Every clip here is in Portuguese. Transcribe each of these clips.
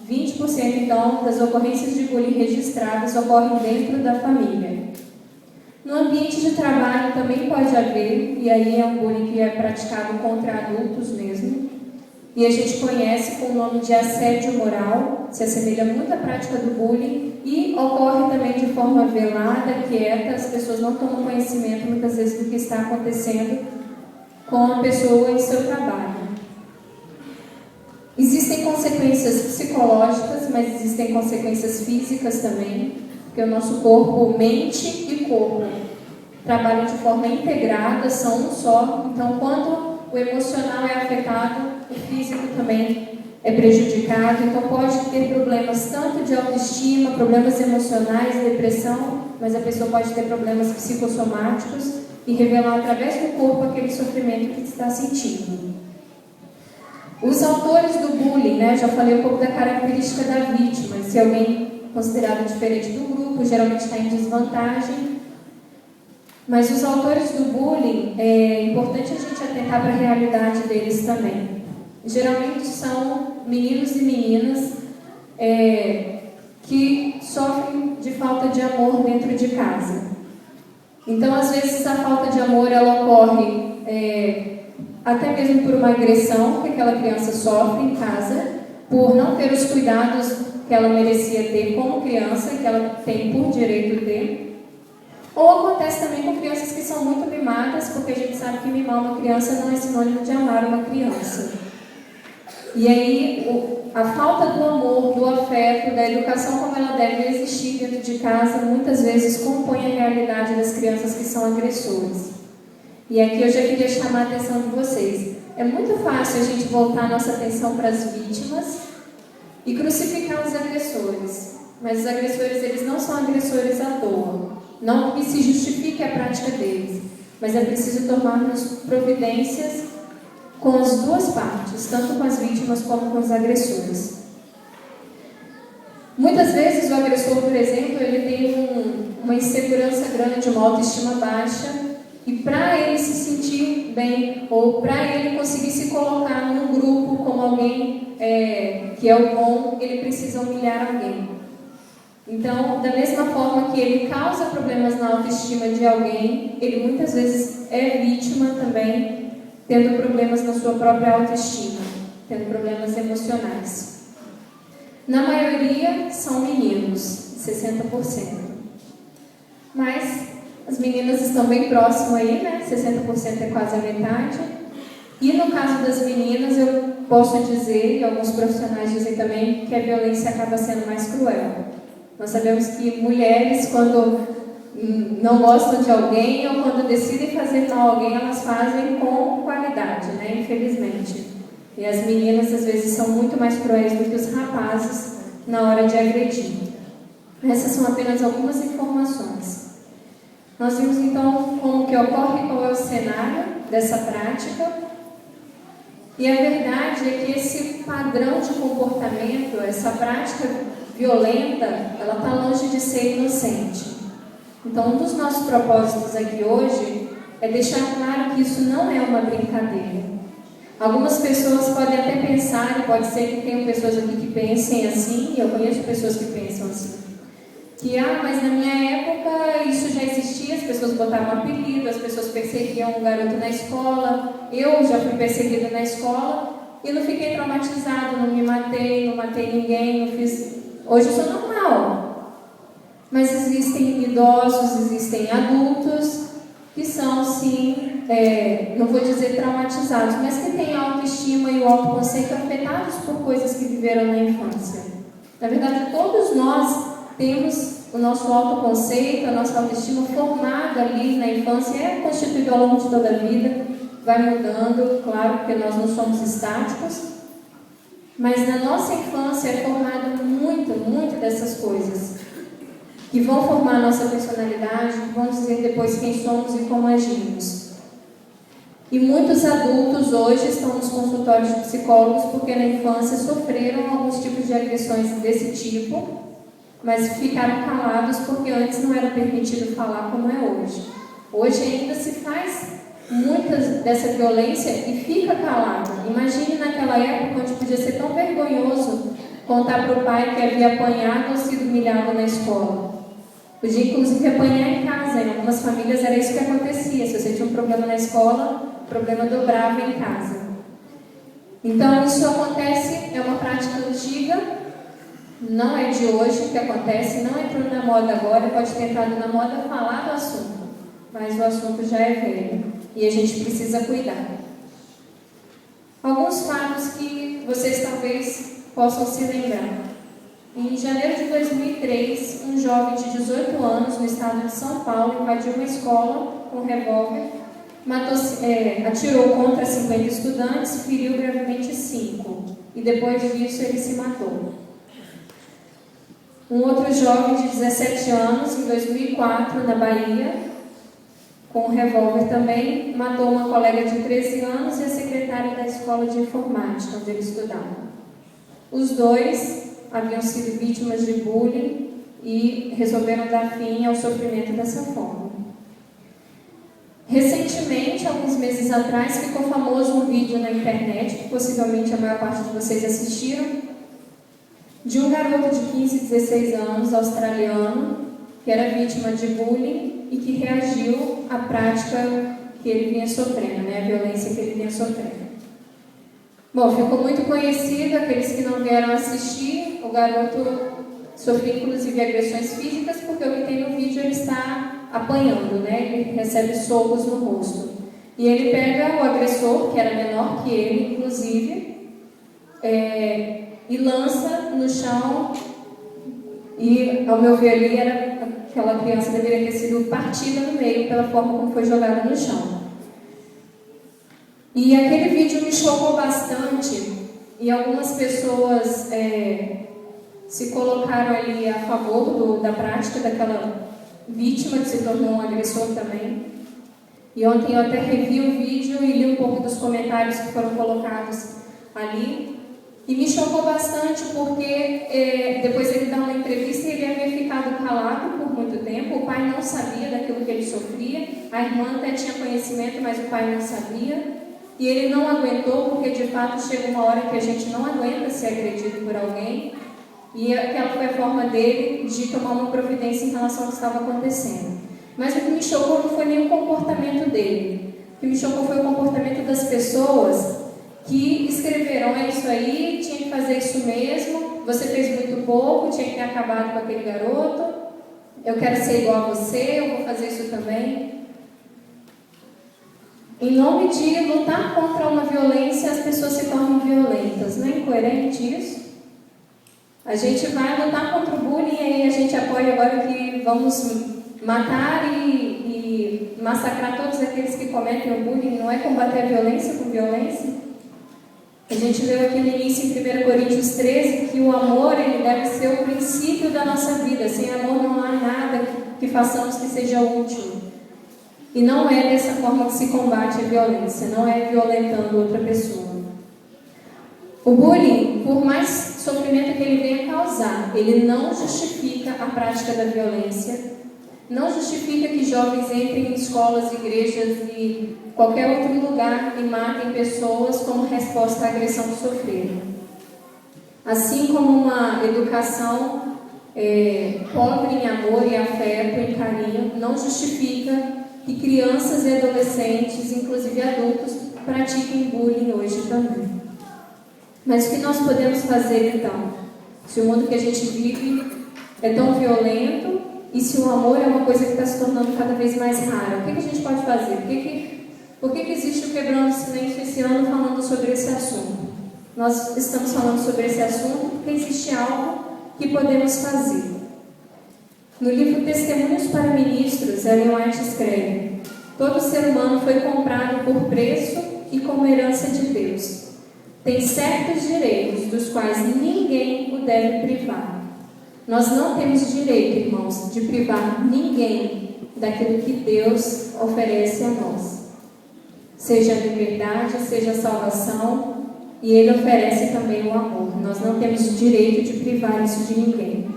20% então das ocorrências de bullying registradas ocorrem dentro da família. No ambiente de trabalho também pode haver, e aí é um bullying que é praticado contra adultos mesmo, e a gente conhece com o nome de assédio moral, se assemelha muito à prática do bullying e ocorre também de forma velada, quieta, as pessoas não tomam conhecimento muitas vezes do que está acontecendo com a pessoa em seu trabalho. Existem consequências psicológicas, mas existem consequências físicas também, porque o nosso corpo, mente e corpo trabalham de forma integrada, são um só. Então, quando o emocional é afetado, o físico também é prejudicado. Então, pode ter problemas tanto de autoestima, problemas emocionais, depressão, mas a pessoa pode ter problemas psicossomáticos e revelar através do corpo aquele sofrimento que está sentindo. Os autores do bullying, já falei um pouco da característica da vítima. Se alguém considerado diferente do grupo, geralmente está em desvantagem. Mas os autores do bullying, é importante a gente atentar para a realidade deles também. Geralmente são meninos e meninas que sofrem de falta de amor dentro de casa. Então, às vezes, a falta de amor ela ocorre até mesmo por uma agressão que aquela criança sofre em casa, por não ter os cuidados que ela merecia ter como criança, que ela tem por direito ter. Ou acontece também com crianças que são muito mimadas, porque a gente sabe que mimar uma criança não é sinônimo de amar uma criança. E aí, a falta do amor, do afeto, da educação como ela deve existir dentro de casa, muitas vezes compõe a realidade das crianças que são agressores. E aqui eu já queria chamar a atenção de vocês. É muito fácil a gente voltar a nossa atenção para as vítimas e crucificar os agressores. Mas os agressores, eles não são agressores à toa. Não que se justifique a prática deles, mas é preciso tomarmos providências com as duas partes, tanto com as vítimas como com os agressores. Muitas vezes o agressor, por exemplo, ele tem uma insegurança grande, uma autoestima baixa, e para ele se sentir bem, ou para ele conseguir se colocar num grupo como alguém que é o bom, ele precisa humilhar alguém. Então, da mesma forma que ele causa problemas na autoestima de alguém, ele muitas vezes é vítima também, tendo problemas na sua própria autoestima, tendo problemas emocionais. Na maioria são meninos, 60%. Mas as meninas estão bem próximas aí, 60% é quase a metade. E no caso das meninas, eu posso dizer, e alguns profissionais dizem também, que a violência acaba sendo mais cruel. Nós sabemos que mulheres, quando não gostam de alguém ou quando decidem fazer mal a alguém, elas fazem com qualidade, infelizmente. E as meninas, às vezes, são muito mais cruéis do que os rapazes na hora de agredir. Essas são apenas algumas informações. Nós vimos, então, como que ocorre, qual é o cenário dessa prática. E a verdade é que esse padrão de comportamento, essa prática violenta, ela está longe de ser inocente. Então, um dos nossos propósitos aqui hoje é deixar claro que isso não é uma brincadeira. Algumas pessoas podem até pensar, e pode ser que tenham pessoas aqui que pensem assim, e eu conheço pessoas que pensam assim, que, mas na minha época isso já existia, as pessoas botavam apelido, as pessoas perseguiam um garoto na escola, eu já fui perseguida na escola e não fiquei traumatizado, não me matei, não matei ninguém, não fiz... Hoje eu sou normal, mas existem idosos, existem adultos que são, sim, não vou dizer traumatizados, mas que têm a autoestima e o autoconceito afetados por coisas que viveram na infância. Na verdade, todos nós temos o nosso autoconceito, a nossa autoestima formada ali na infância, é constituído ao longo de toda a vida, vai mudando, claro, porque nós não somos estáticos. Mas na nossa infância é formado muito dessas coisas que vão formar a nossa personalidade, que vão dizer depois quem somos e como agimos. E muitos adultos hoje estão nos consultórios de psicólogos porque na infância sofreram alguns tipos de agressões desse tipo, mas ficaram calados porque antes não era permitido falar como é hoje. Hoje ainda se faz muitas dessa violência e fica calado. Imagine naquela época onde podia ser tão vergonhoso contar para o pai que havia apanhado ou sido humilhado na escola. Podia, inclusive, apanhar em casa. Em algumas famílias era isso que acontecia. Se você tinha um problema na escola, o problema dobrava em casa. Então, isso acontece, é uma prática antiga, não é de hoje que acontece, não entrou na moda agora, pode ter entrado na moda falar do assunto, mas o assunto já é velho e a gente precisa cuidar. Alguns fatos que vocês talvez possam se lembrar. Em janeiro de 2003, um jovem de 18 anos no estado de São Paulo invadiu uma escola com um revólver, atirou contra 50 estudantes, feriu gravemente 5 e depois disso ele se matou. Um outro jovem de 17 anos, em 2004, na Bahia, com um revólver também, matou uma colega de 13 anos e a secretária da escola de informática onde ele estudava. Os dois haviam sido vítimas de bullying e resolveram dar fim ao sofrimento dessa forma. Recentemente, alguns meses atrás, ficou famoso um vídeo na internet, que possivelmente a maior parte de vocês assistiram, de um garoto de 15, 16 anos, australiano, que era vítima de bullying e que reagiu à prática que ele vinha sofrendo, a violência que ele vinha sofrendo. Bom, ficou muito conhecido, aqueles que não vieram assistir, o garoto sofreu inclusive agressões físicas, porque o que tem no vídeo ele está apanhando, ele recebe socos no rosto. E ele pega o agressor, que era menor que ele, inclusive, e lança no chão, e ao meu ver ali, aquela criança deveria ter sido partida no meio pela forma como foi jogada no chão. E aquele vídeo me chocou bastante, e algumas pessoas se colocaram ali a favor da prática daquela vítima que se tornou um agressor também. E ontem eu até revi o vídeo e li um pouco dos comentários que foram colocados ali. E me chocou bastante porque depois ele dá uma entrevista e ele havia ficado calado por muito tempo. O pai não sabia daquilo que ele sofria. A irmã até tinha conhecimento, mas o pai não sabia. E ele não aguentou, porque de fato chega uma hora que a gente não aguenta ser agredido por alguém. E aquela foi a forma dele de tomar uma providência em relação ao que estava acontecendo. Mas o que me chocou não foi nem o comportamento dele. O que me chocou foi o comportamento das pessoas que escreveram: é isso aí, tinha que fazer isso mesmo, você fez muito pouco, tinha que ter acabado com aquele garoto, eu quero ser igual a você, eu vou fazer isso também. Em nome de lutar contra uma violência, as pessoas se tornam violentas. Não é incoerente isso? A gente vai lutar contra o bullying e aí a gente apoia agora que vamos matar e massacrar todos aqueles que cometem o bullying. Não é combater a violência com violência? A gente leu aqui no início em 1 Coríntios 13 que o amor ele deve ser o princípio da nossa vida. Sem amor não há nada que façamos que seja útil. E não é dessa forma que se combate a violência, não é violentando outra pessoa. O bullying, por mais sofrimento que ele venha causar, ele não justifica a prática da violência, não justifica que jovens entrem em escolas, igrejas e qualquer outro lugar e matem pessoas como resposta à agressão que sofreram. Assim como uma educação pobre em amor e afeto, em carinho, não justifica que crianças e adolescentes, inclusive adultos, pratiquem bullying hoje também. Mas o que nós podemos fazer então? Se o mundo que a gente vive é tão violento e se o amor é uma coisa que está se tornando cada vez mais rara, o que a gente pode fazer? Por que existe o Quebrando o Silêncio esse ano falando sobre esse assunto? Nós estamos falando sobre esse assunto porque existe algo que podemos fazer. No livro Testemunhos para Ministros, Ellen White escreve: todo ser humano foi comprado por preço e como herança de Deus. Tem certos direitos dos quais ninguém o deve privar. Nós não temos direito, irmãos, de privar ninguém daquilo que Deus oferece a nós. Seja a liberdade, seja a salvação, e Ele oferece também o amor. Nós não temos o direito de privar isso de ninguém.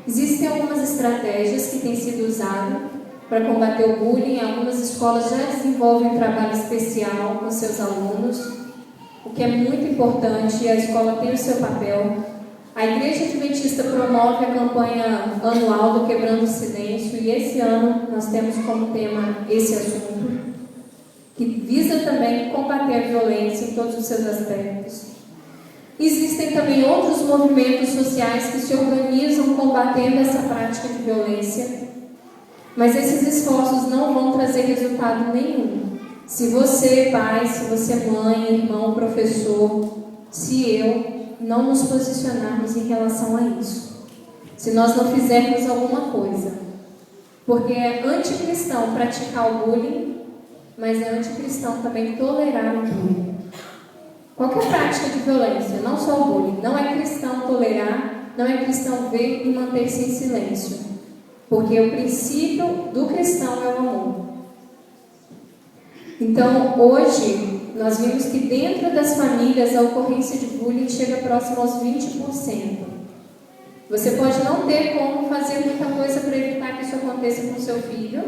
Existem algumas estratégias que têm sido usadas para combater o bullying. Algumas escolas já desenvolvem um trabalho especial com seus alunos, o que é muito importante, e a escola tem o seu papel. Adventista promove a campanha anual do Quebrando o Silêncio e esse ano nós temos como tema esse assunto, que visa também combater a violência em todos os seus aspectos. Existem também outros movimentos sociais que se organizam combatendo essa prática de violência, mas esses esforços não vão trazer resultado nenhum. Se você, pai, se você, mãe, irmão, professor, se eu não nos posicionarmos em relação a isso, se nós não fizermos alguma coisa, porque é anticristão praticar o bullying, mas é anticristão também tolerar o bullying. Qualquer prática de violência, não só o bullying, não é cristão tolerar, não é cristão ver e manter-se em silêncio, porque o princípio do cristão é o amor. Então, hoje, nós vimos que dentro das famílias a ocorrência de bullying chega próximo aos 20%. Você pode não ter como fazer muita coisa para evitar que isso aconteça com seu filho,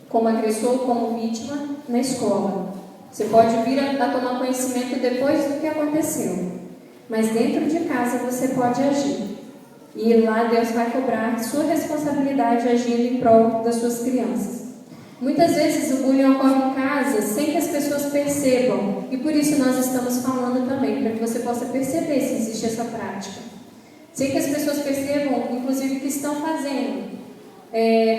como agressor, como vítima, na escola. Você pode vir a tomar conhecimento depois do que aconteceu. Mas dentro de casa você pode agir. E lá Deus vai cobrar sua responsabilidade agindo em prol das suas crianças. Muitas vezes o bullying ocorre em casa sem que as pessoas percebam. E por isso nós estamos falando também, para que você possa perceber se existe essa prática. Sem que as pessoas percebam, inclusive, o que estão fazendo.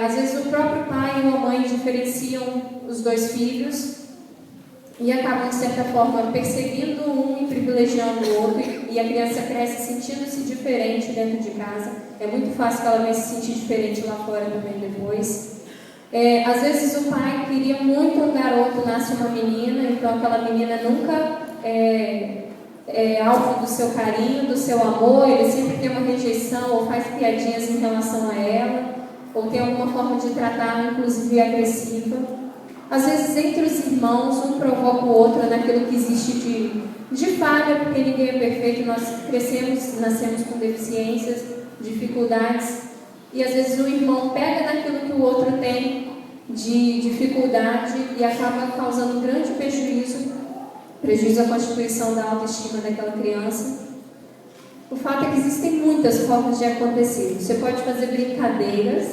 Às vezes o próprio pai ou a mãe diferenciam os dois filhos e acabam, de certa forma, perseguindo um e privilegiando o outro, e a criança cresce sentindo-se diferente dentro de casa. É muito fácil que ela venha se sentir diferente lá fora também depois. Às vezes o pai queria muito um garoto, nasce uma menina, então aquela menina nunca é alvo do seu carinho, do seu amor, ele sempre tem uma rejeição ou faz piadinhas em relação a ela, ou tem alguma forma de tratar, inclusive agressiva. Às vezes entre os irmãos, um provoca o outro naquilo que existe de falha, porque ninguém é perfeito, nós nascemos com deficiências, dificuldades, e às vezes o irmão pega naquilo que o outro tem de dificuldade e acaba causando um grande prejuízo à constituição da autoestima daquela criança. O fato é que existem muitas formas de acontecer. Você pode fazer brincadeiras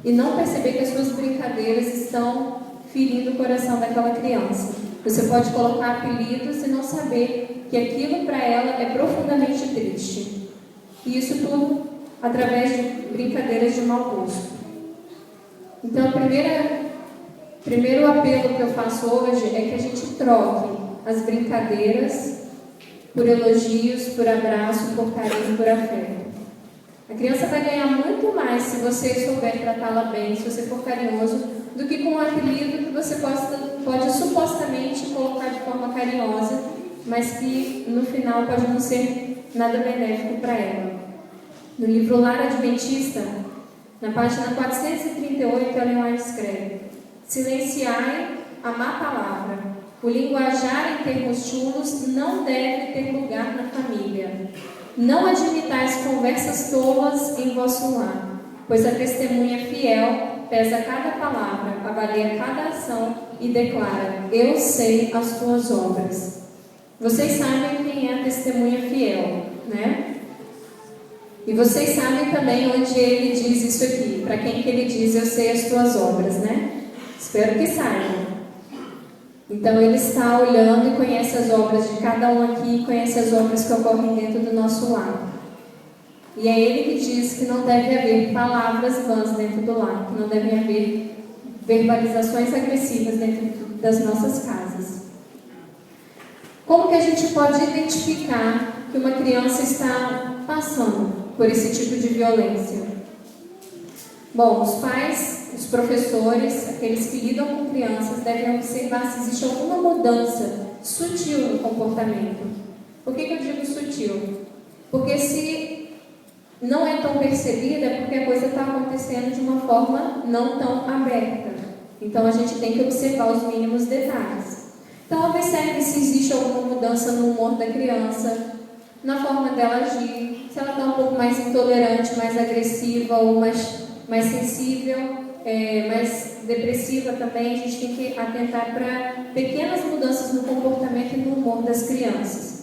e não perceber que as suas brincadeiras estão ferindo o coração daquela criança. Você pode colocar apelidos e não saber que aquilo para ela é profundamente triste. E isso tudo através de brincadeiras de mau gosto. Então, o primeiro apelo que eu faço hoje é que a gente troque as brincadeiras por elogios, por abraço, por carinho, por afeto. A criança vai ganhar muito mais se você souber tratá-la bem, se você for carinhoso, do que com um apelido que você pode supostamente colocar de forma carinhosa, mas que no final pode não ser nada benéfico para ela. No livro Lar Adventista, na página 438, Ellen White escreve: silenciai a má palavra. O linguajar em termos chulos não deve ter lugar na família. Não admitais conversas tolas em vosso lar, pois a testemunha fiel pesa cada palavra, avalia cada ação e declara: eu sei as tuas obras. Vocês sabem quem é a testemunha fiel, né? E vocês sabem também onde ele diz isso aqui, para quem que ele diz eu sei as tuas obras, né? Espero que saibam. Então ele está olhando e conhece as obras de cada um aqui, conhece as obras que ocorrem dentro do nosso lar. E é ele que diz que não deve haver palavras vãs dentro do lar, que não deve haver verbalizações agressivas dentro das nossas casas. Como que a gente pode identificar que uma criança está passando por esse tipo de violência? Bom, os pais, os professores, aqueles que lidam com crianças, devem observar se existe alguma mudança sutil no comportamento. Por que eu digo sutil? Porque se não é tão percebida, é porque a coisa está acontecendo de uma forma não tão aberta. Então a gente tem que observar os mínimos detalhes. Então observe se existe alguma mudança no humor da criança, na forma dela agir, se ela está um pouco mais intolerante, mais agressiva ou mais sensível, mais depressiva também. A gente tem que atentar para pequenas mudanças no comportamento e no humor das crianças.